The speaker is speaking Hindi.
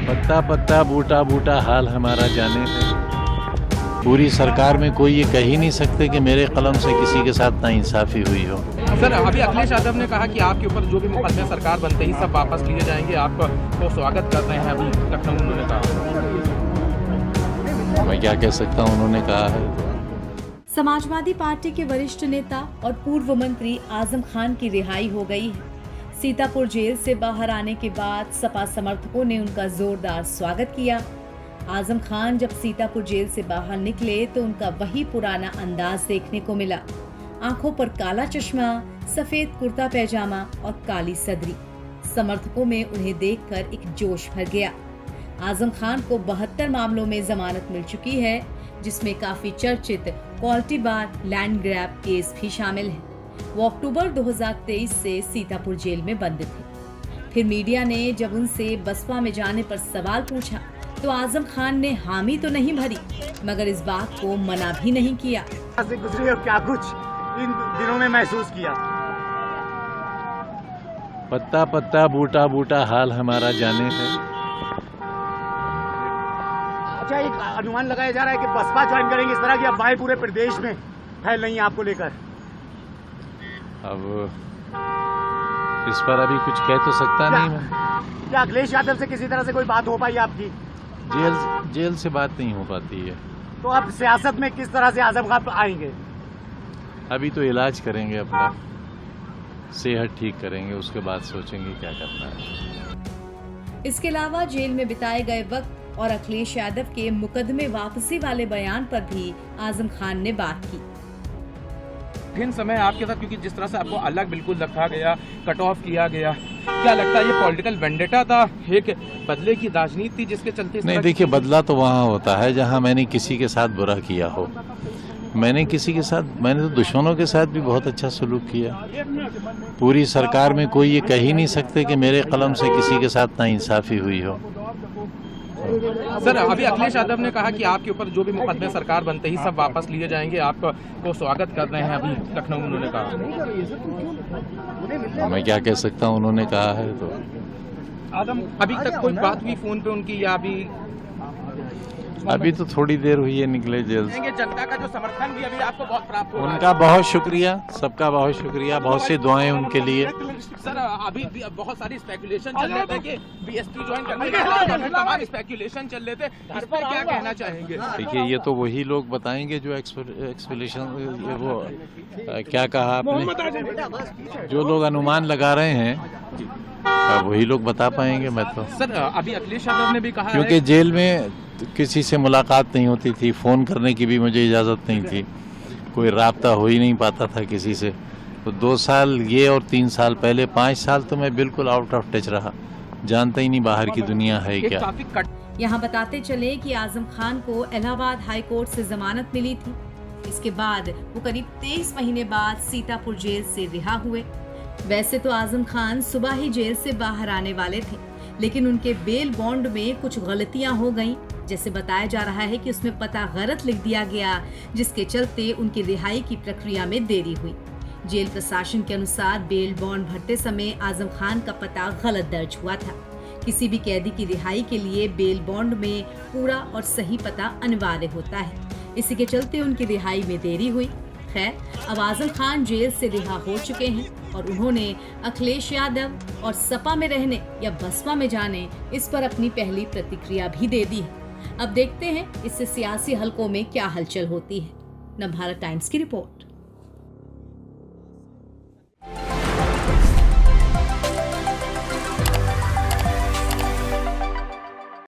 पत्ता पत्ता बूटा बूटा हाल हमारा जाने है। पूरी सरकार में कोई ये कह ही नहीं सकते कि मेरे कलम से किसी के साथ नाइंसाफी हुई हो। सर, अभी अखिलेश यादव ने कहा कि आपके ऊपर जो भी मुकदमे सरकार बनते ही सब वापस लिए जाएंगे, आपका तो स्वागत कर रहे हैं। अभी लखनऊ उन्होंने कहा। मैं क्या कह सकता हूँ, उन्होंने कहा है। समाजवादी पार्टी के वरिष्ठ नेता और पूर्व मंत्री आजम खान की रिहाई हो गई है। सीतापुर जेल से बाहर आने के बाद सपा समर्थकों ने उनका जोरदार स्वागत किया। आजम खान जब सीतापुर जेल से बाहर निकले तो उनका वही पुराना अंदाज देखने को मिला। आंखों पर काला चश्मा, सफेद कुर्ता पैजामा और काली सदरी। समर्थकों में उन्हें देखकर एक जोश भर गया। आजम खान को 72 मामलों में जमानत मिल चुकी है, जिसमें काफी चर्चित क्वालिटी बार लैंड ग्रैब केस भी शामिल है। वो अक्टूबर 2023 से सीतापुर जेल में बंद थे। फिर मीडिया ने जब उनसे बसपा में जाने पर सवाल पूछा तो आजम खान ने हामी तो नहीं भरी, मगर इस बात को मना भी नहीं किया। गुजरी और क्या कुछ इन दिनों में महसूस किया। पत्ता पत्ता बूटा बूटा हाल हमारा जाने है। अच्छा, एक अनुमान लगाया जा रहा है कि बसपा ज्वाइन करेंगे, इस तरह की अफवाहें पूरे प्रदेश में फैल रही हैं आपको लेकर। अब इस पर अभी कुछ कह तो सकता नहीं मैं। क्या अखिलेश यादव से किसी तरह से कोई बात हो पाई आपकी? जेल से बात नहीं हो पाती है। तो अब सियासत में किस तरह से आजम खान आएंगे? अभी तो इलाज करेंगे, अपना सेहत ठीक करेंगे, उसके बाद सोचेंगे क्या करना है। इसके अलावा जेल में बिताए गए वक्त और अखिलेश यादव के मुकदमे वापसी वाले बयान पर भी आजम खान ने बात की। कठिन समय आपके साथ, क्योंकि जिस तरह से आपको अलग बिल्कुल रखा गया, कट ऑफ किया गया, क्या लगता है ये पॉलिटिकल वेंडेटा था, एक बदले की राजनीति थी जिसके चलते? नहीं, देखिए, बदला तो वहाँ होता है जहाँ मैंने किसी के साथ बुरा किया हो। मैंने तो दुश्मनों के साथ भी बहुत अच्छा सलूक किया। पूरी सरकार में कोई ये कह ही नहीं सकते कि मेरे कलम से किसी के साथ नाइंसाफी हुई हो। सर, अभी अखिलेश यादव ने कहा कि आपके ऊपर जो भी मुकदमे सरकार बनते ही सब वापस लिए जाएंगे, आपका तो स्वागत कर रहे हैं। अभी लखनऊ उन्होंने कहा। मैं क्या कह सकता हूँ, उन्होंने कहा है। तो अभी तक कोई बात हुई फोन पे उनकी, या अभी तो थोड़ी देर हुई है निकले जेल से। जनता का जो समर्थन भी अभी आपको बहुत प्राप्त हुआ, उनका बहुत शुक्रिया, सबका बहुत शुक्रिया, बहुत सी दुआएं उनके लिए। सर, अभी भी बहुत सारी स्पेकुलेशन चल रहे थे कि बीएसपी ज्वाइन करने के बाद स्पेकुलेशन चल रहे थे, इस पर क्या कहना चाहेंगे? देखिए, ये तो वही लोग बताएंगे जो एक्सपेक्टेशन, वो क्या कहा आपने, जो लोग अनुमान लगा रहे हैं वही लोग बता पाएंगे। मैं तो सर, अभी अखिलेश यादव ने भी कहा, क्योंकि जेल में किसी से मुलाकात नहीं होती थी, फ़ोन करने की भी मुझे इजाज़त नहीं थी, कोई राब्ता हो ही नहीं पाता था किसी से। तो 2 साल ये और 3 साल पहले 5 साल तो मैं बिल्कुल आउट ऑफ टच रहा, जानता ही नहीं बाहर की दुनिया है क्या। यहाँ बताते चले कि आजम खान को इलाहाबाद हाई कोर्ट से जमानत मिली थी। इसके बाद वो करीब 23 महीने बाद सीतापुर जेल से रिहा हुए। वैसे तो आजम खान सुबह ही जेल से बाहर आने वाले थे, लेकिन उनके बेल बॉन्ड में कुछ गलतियां हो गईं। जैसे बताया जा रहा है कि उसमें पता गलत लिख दिया गया, जिसके चलते उनकी रिहाई की प्रक्रिया में देरी हुई। जेल प्रशासन के अनुसार बेल बॉन्ड भरते समय आजम खान का पता गलत दर्ज हुआ था। किसी भी कैदी की रिहाई के लिए बेल बॉन्ड में पूरा और सही पता अनिवार्य होता है। इसी के चलते उनकी रिहाई में देरी हुई। खैर, अब आजम खान जेल से रिहा हो चुके हैं और उन्होंने अखिलेश यादव और सपा में रहने या बसपा में जाने, इस पर अपनी पहली प्रतिक्रिया भी दे दी है। अब देखते हैं इससे सियासी हलकों में क्या हलचल होती है। नवभारत टाइम्स की रिपोर्ट।